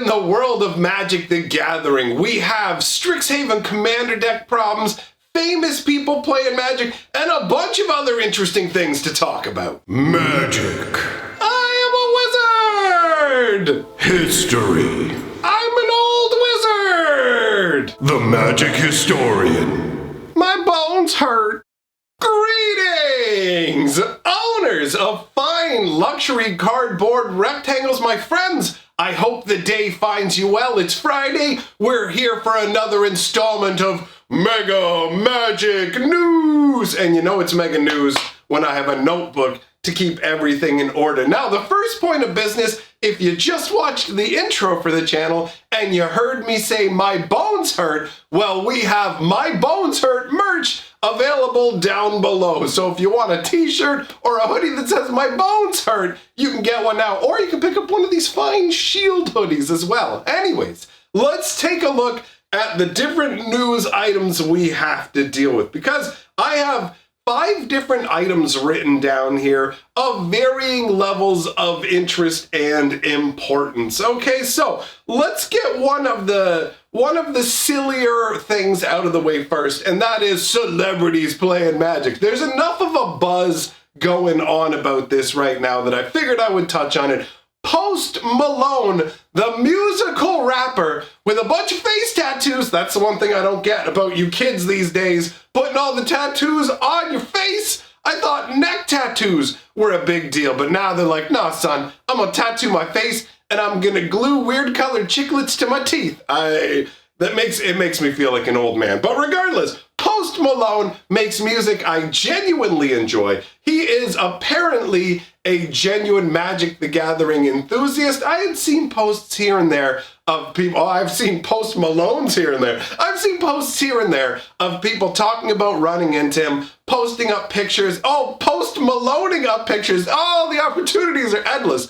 in the world of Magic the Gathering, we have Strixhaven Commander deck problems, famous people playing Magic, and a bunch of other interesting things to talk about. Magic. I am a wizard! History. I'm an old wizard! The Magic Historian. My bones hurt. Greetings! Owners of fine luxury cardboard rectangles, my friends! I hope the day finds you well. It's Friday. We're here for another installment of Mega Magic News. And you know it's Mega News when I have a notebook to keep everything in order. Now, the first point of business, if you just watched the intro for the channel and you heard me say my bones hurt, well, we have My Bones Hurt merch available down below. So if you want a t-shirt or a hoodie that says My Bones Hurt, you can get one now. Or you can pick up one of these fine Shield hoodies as well. Anyways, let's take a look at the different news items we have to deal with, because I have 5 different items written down here of varying levels of interest and importance. Okay, so let's get one of the sillier things out of the way first, and that is celebrities playing Magic. There's enough of a buzz going on about this right now that I figured I would touch on it. Post Malone, the musical rapper with a bunch of face tattoos. That's the one thing I don't get about you kids these days, putting all the tattoos on your face. I thought neck tattoos were a big deal, but now they're like, nah, son, I'm gonna tattoo my face and I'm gonna glue weird colored chiclets to my teeth. It makes me feel like an old man. But regardless, Post Malone makes music I genuinely enjoy. He is apparently a genuine Magic the Gathering enthusiast. I had seen posts here and there of people, I've seen Post Malones here and there. I've seen posts here and there of people talking about running into him, posting up pictures, Post Maloning up pictures. The opportunities are endless.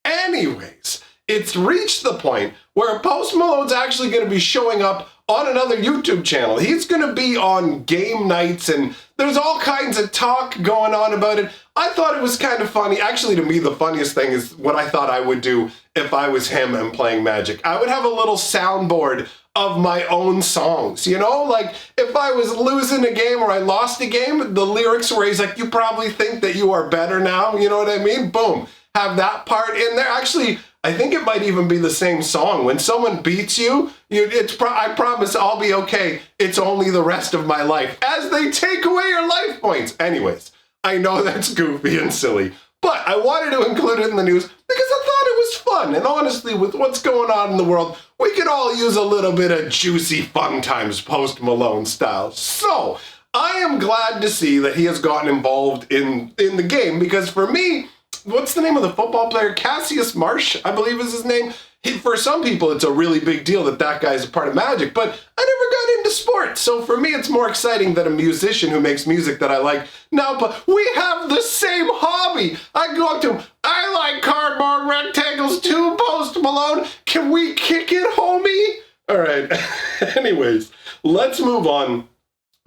Anyways, it's reached the point where Post Malone's actually going to be showing up on another YouTube channel. He's going to be on game nights, and there's all kinds of talk going on about it. I thought it was kind of funny. Actually, to me, the funniest thing is what I thought I would do if I was him and playing Magic. I would have a little soundboard of my own songs, you know? Like, if I was losing a game or I lost a game, the lyrics where he's like, you probably think that you are better now, you know what I mean? Boom. Have that part in there. Actually, I think it might even be the same song. When someone beats you, I promise I'll be okay. It's only the rest of my life as they take away your life points. Anyways, I know that's goofy and silly, but I wanted to include it in the news because I thought it was fun. And honestly, with what's going on in the world, we could all use a little bit of juicy fun times Post Malone style. So I am glad to see that he has gotten involved in the game, because for me, what's the name of the football player? Cassius Marsh, I believe is his name. For some people, it's a really big deal that guy's a part of Magic, but I never got into sports. So for me, it's more exciting that a musician who makes music that I like now, but we have the same hobby. I go up to him, I like cardboard rectangles too, Post Malone. Can we kick it, homie? All right. Anyways, let's move on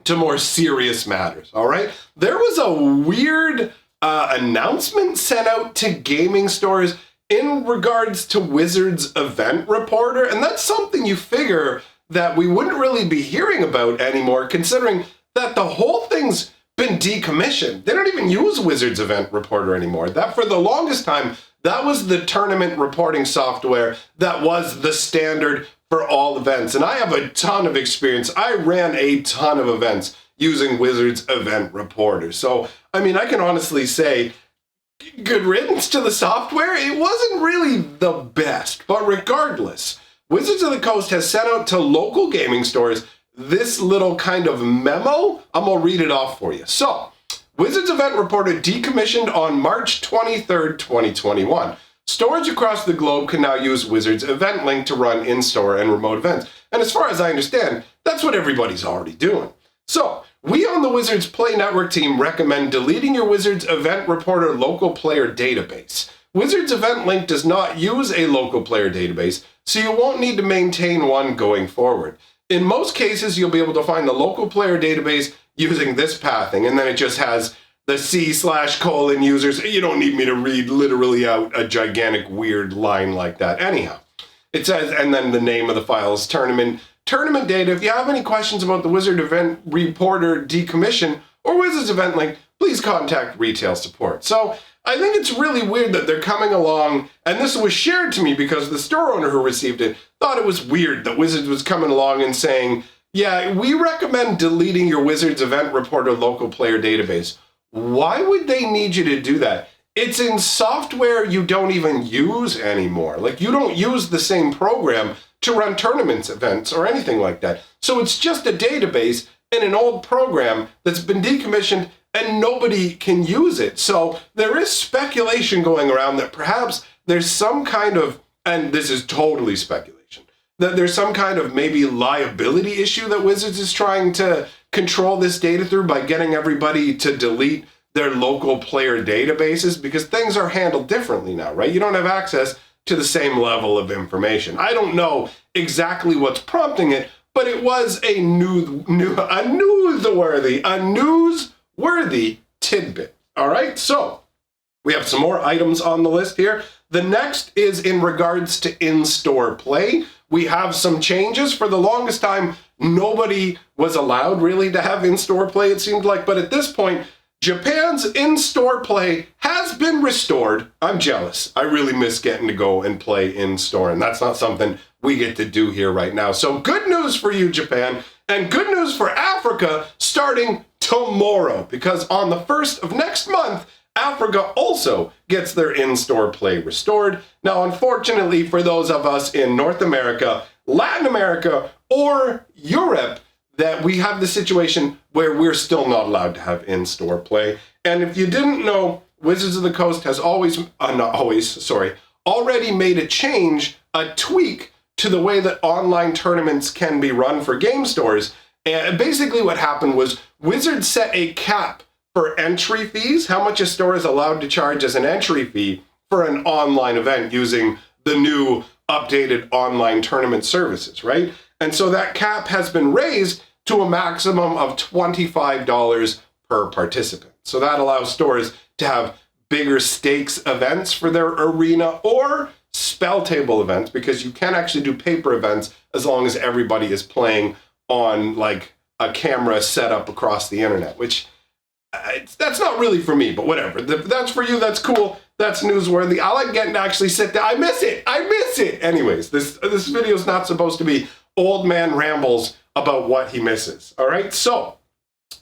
to more serious matters, all right? There was a weird announcement sent out to gaming stores in regards to Wizards Event Reporter, and that's something you figure that we wouldn't really be hearing about anymore, considering that the whole thing's been decommissioned. They don't even use Wizards Event Reporter anymore. That, for the longest time, that was the tournament reporting software that was the standard for all events, and I have a ton of experience. I ran a ton of events using Wizards Event Reporter. So, I mean, I can honestly say, good riddance to the software. It wasn't really the best, but regardless, Wizards of the Coast has sent out to local gaming stores this little kind of memo. I'm gonna read it off for you. So, Wizards Event Reporter decommissioned on March 23rd, 2021. Stores across the globe can now use Wizards Event Link to run in-store and remote events. And as far as I understand, that's what everybody's already doing. So, we on the Wizards Play Network team recommend deleting your Wizards Event Reporter local player database. Wizards Event Link does not use a local player database, so you won't need to maintain one going forward. In most cases, you'll be able to find the local player database using this pathing, and then it just has the C/: users. You don't need me to read literally out a gigantic weird line like that. Anyhow, it says, and then the name of the file is tournament data. If you have any questions about the Wizard event reporter decommission or Wizards event link, please contact retail support. So I think it's really weird that they're coming along, and this was shared to me because the store owner who received it thought it was weird that Wizards was coming along and saying, yeah, we recommend deleting your Wizards event reporter local player database. Why would they need you to do that? It's in software you don't even use anymore. Like, you don't use the same program to run tournaments, events, or anything like that. So it's just a database in an old program that's been decommissioned and nobody can use it. So there is speculation going around that perhaps there's some kind of, and this is totally speculation, that there's some kind of maybe liability issue that Wizards is trying to control this data through by getting everybody to delete their local player databases, because things are handled differently now, right? You don't have access to the same level of information. I don't know exactly what's prompting it, but it was a newsworthy tidbit. All right, so we have some more items on the list here. The next is in regards to in-store play. We have some changes. For the longest time, nobody was allowed really to have in-store play, it seemed like, but at this point, Japan's in-store play has been restored. I'm jealous. I really miss getting to go and play in-store, and that's not something we get to do here right now. So good news for you, Japan, and good news for Africa starting tomorrow, because on the 1st of next month, Africa also gets their in-store play restored. Now, unfortunately, for those of us in North America, Latin America, or Europe, that we have the situation where we're still not allowed to have in-store play. And if you didn't know, Wizards of the Coast has already made a change, a tweak to the way that online tournaments can be run for game stores. And basically what happened was Wizards set a cap for entry fees, how much a store is allowed to charge as an entry fee for an online event using the new updated online tournament services, right? And so that cap has been raised to a maximum of $25 per participant. So that allows stores to have bigger stakes events for their arena or spell table events, because you can actually do paper events as long as everybody is playing on like a camera set up across the internet, which that's not really for me, but whatever. That's for you, that's cool, that's newsworthy. I like getting to actually sit down. I miss it. Anyways, this video is not supposed to be old man rambles about what he misses. All right, so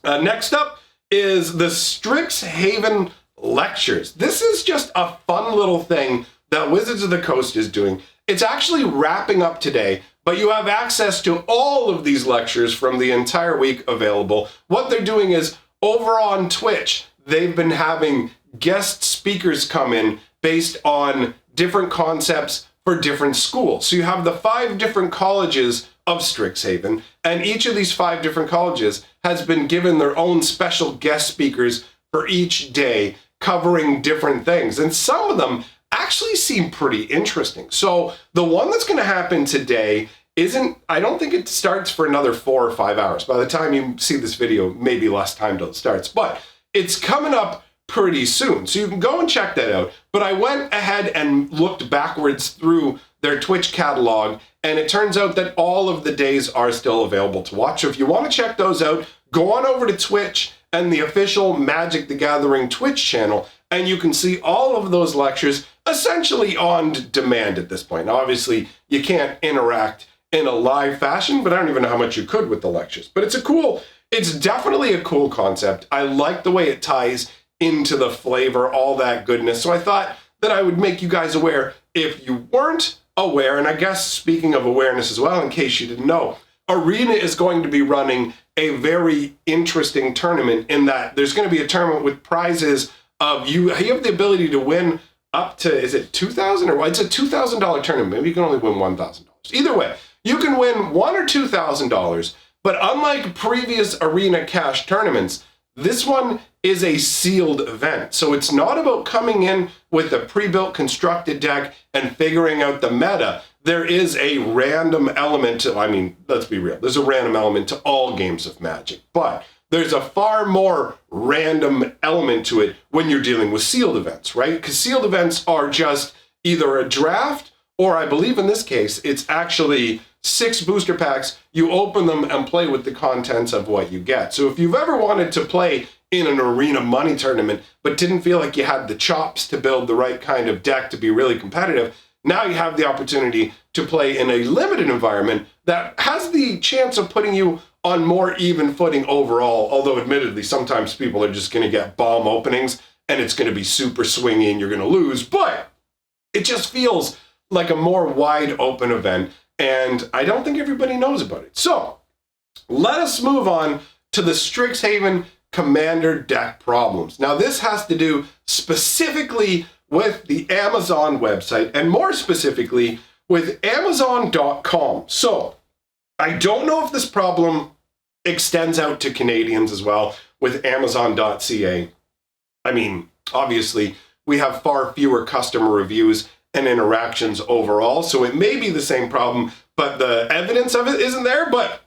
next up is the Strixhaven Lectures. This is just a fun little thing that Wizards of the Coast is doing. It's actually wrapping up today, but you have access to all of these lectures from the entire week available. What they're doing is, over on Twitch, they've been having guest speakers come in based on different concepts for different schools. So you have the 5 different colleges of Strixhaven, and each of these 5 different colleges has been given their own special guest speakers for each day, covering different things. And some of them actually seem pretty interesting. So the one that's going to happen today I don't think it starts for another 4 or 5 hours. By the time you see this video, maybe less time till it starts, but it's coming up pretty soon. So you can go and check that out. But I went ahead and looked backwards through their Twitch catalog, and it turns out that all of the days are still available to watch. So if you want to check those out, go on over to Twitch and the official Magic the Gathering Twitch channel, and you can see all of those lectures essentially on demand at this point. Now, obviously, you can't interact in a live fashion, but I don't even know how much you could with the lectures. But it's definitely a cool concept. I like the way it ties into the flavor, all that goodness. So I thought that I would make you guys aware if you weren't aware, and I guess speaking of awareness as well, in case you didn't know, Arena is going to be running a very interesting tournament in that there's going to be a tournament with prizes of you have the ability to win up to, is it $2,000 or it's a $2,000 tournament. Maybe you can only win $1,000. Either way, you can win $1,000 or $2,000, but unlike previous Arena Cash tournaments, this one is a sealed event. So it's not about coming in with a pre-built constructed deck and figuring out the meta. There is a random element to, I mean, let's be real, there's a random element to all games of Magic, but there's a far more random element to it when you're dealing with sealed events, right? Because sealed events are just either a draft or I believe in this case, it's actually 6 booster packs. You open them and play with the contents of what you get. So if you've ever wanted to play in an arena money tournament, but didn't feel like you had the chops to build the right kind of deck to be really competitive, now you have the opportunity to play in a limited environment that has the chance of putting you on more even footing overall, although admittedly, sometimes people are just going to get bomb openings and it's going to be super swingy and you're going to lose, but it just feels like a more wide open event, and I don't think everybody knows about it. So let us move on to the Strixhaven Commander deck problems. Now this has to do specifically with the Amazon website, and more specifically with Amazon.com. So I don't know if this problem extends out to Canadians as well with Amazon.ca. I mean, obviously, we have far fewer customer reviews and interactions overall, so it may be the same problem, but the evidence of it isn't there. But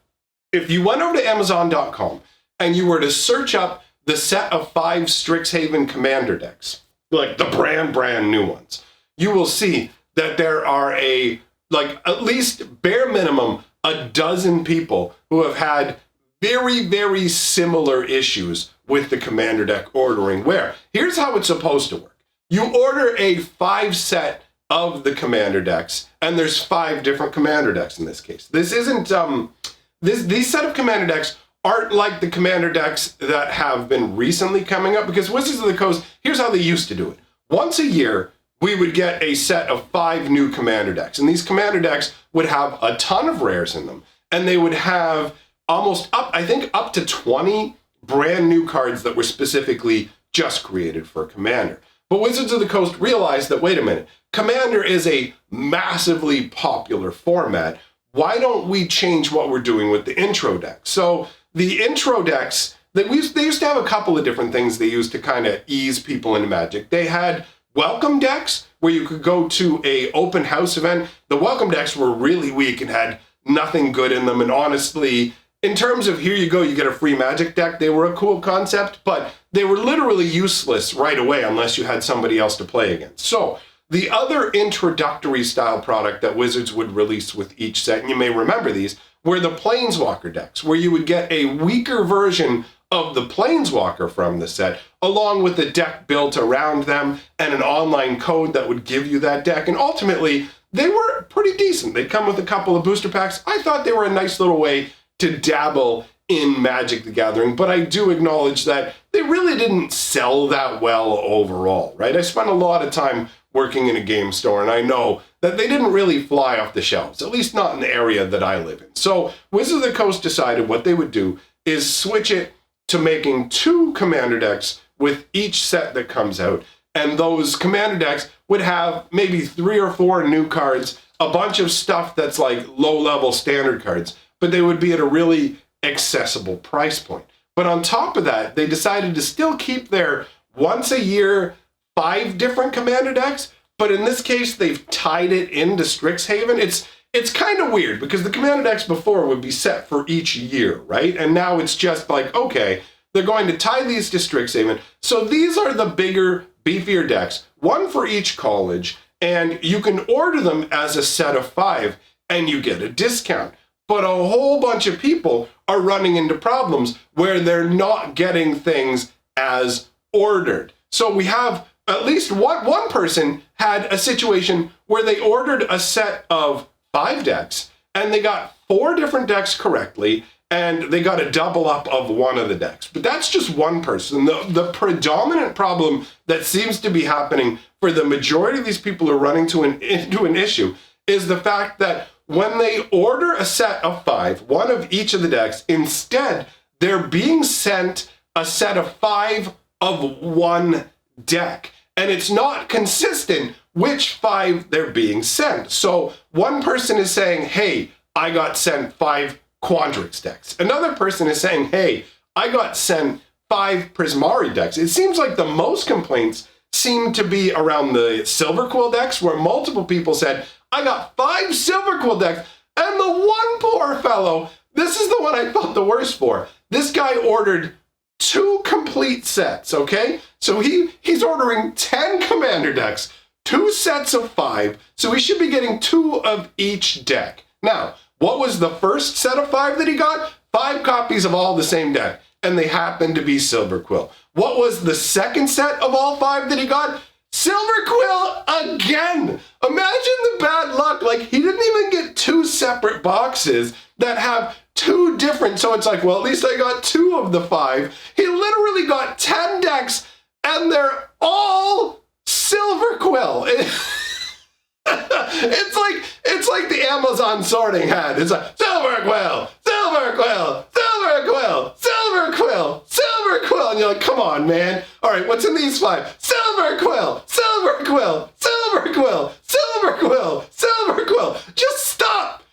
if you went over to Amazon.com and you were to search up the set of 5 Strixhaven Commander decks, like the brand new ones, you will see that there are at least bare minimum a dozen people who have had very, very similar issues with the Commander deck ordering, where here's how it's supposed to work. You order a 5 set of the Commander decks, and there's 5 different Commander decks in this case. This isn't, these set of Commander decks aren't like the Commander decks that have been recently coming up, because Wizards of the Coast, here's how they used to do it. Once a year, we would get a set of 5 new Commander decks, and these Commander decks would have a ton of rares in them, and they would have up to 20 brand new cards that were specifically just created for Commander. But Wizards of the Coast realized that, wait a minute, Commander is a massively popular format. Why don't we change what we're doing with the intro decks? So the intro decks, they used to have a couple of different things they used to kind of ease people into Magic. They had welcome decks where you could go to a open house event. The welcome decks were really weak and had nothing good in them, and honestly, in terms of here you go, you get a free Magic deck, they were a cool concept, but they were literally useless right away unless you had somebody else to play against. So the other introductory style product that Wizards would release with each set, and you may remember these, were the Planeswalker decks, where you would get a weaker version of the Planeswalker from the set, along with a deck built around them and an online code that would give you that deck. And ultimately, they were pretty decent. They come with a couple of booster packs. I thought they were a nice little way to dabble in Magic the Gathering, but I do acknowledge that they really didn't sell that well overall, right? I spent a lot of time working in a game store, and I know that they didn't really fly off the shelves, at least not in the area that I live in. So Wizards of the Coast decided what they would do is switch it to making 2 Commander decks with each set that comes out, and those Commander decks would have maybe 3 or 4 new cards, a bunch of stuff that's like low-level standard cards, but they would be at a really accessible price point. But on top of that, they decided to still keep their once a year 5 different Commander decks, but in this case, they've tied it into Strixhaven. It's kind of weird because the Commander decks before would be set for each year, right? And now it's just like, okay, they're going to tie these to Strixhaven. So these are the bigger, beefier decks, 1 for each college, and you can order them as a set of 5 and you get a discount. But a whole bunch of people are running into problems where they're not getting things as ordered. So we have at least one person had a situation where they ordered a set of 5 decks and they got 4 different decks correctly and they got a double up of one of the decks. But that's just one person. The predominant problem that seems to be happening for the majority of these people who are running into an issue is the fact that when they order a set of 5, 1 of each of the decks, instead, they're being sent a set of 5 of 1 deck. And it's not consistent which 5 they're being sent. So one person is saying, hey, I got sent 5 Quandrix decks. Another person is saying, hey, I got sent 5 Prismari decks. It seems like the most complaints seem to be around the Silver Quill decks, where multiple people said, I got 5 Silver Quill decks, and the one poor fellow, this is the one I felt the worst for. This guy ordered 2 complete sets, okay? So he's ordering 10 Commander decks, 2 sets of 5, so he should be getting 2 of each deck. Now, what was the first set of 5 that he got? 5 copies of all the same deck, and they happened to be Silver Quill. What was the second set of all 5 that he got? Silver Quill again! Imagine the bad luck. Like, he didn't even get 2 separate boxes that have 2 different, so it's like, well, at least I got 2 of the 5. He literally got 10 decks, and they're all Silver Quill. It's like the Amazon sorting hat. It's like Silver Quill, Silver Quill, Silver Quill, Silver Quill, Silver Quill, and you're like, come on, man. All right, what's in these 5? Silver Quill, Silver Quill, Silver Quill, Silver Quill, Silver Quill. Just stop,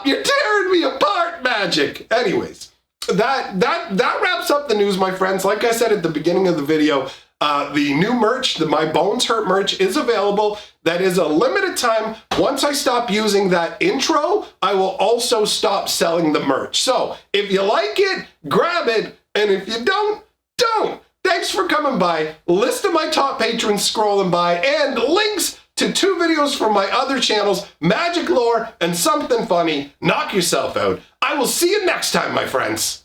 you're tearing me apart, Magic. Anyways, that wraps up the news, my friends. Like I said at the beginning of the video, the new merch, the My Bones Hurt merch, is available. That is a limited time. Once I stop using that intro, I will also stop selling the merch. So if you like it, grab it. And if you don't. Thanks for coming by. List of my top patrons scrolling by, and links to 2 videos from my other channels, Magic Lore and Something Funny. Knock yourself out. I will see you next time, my friends.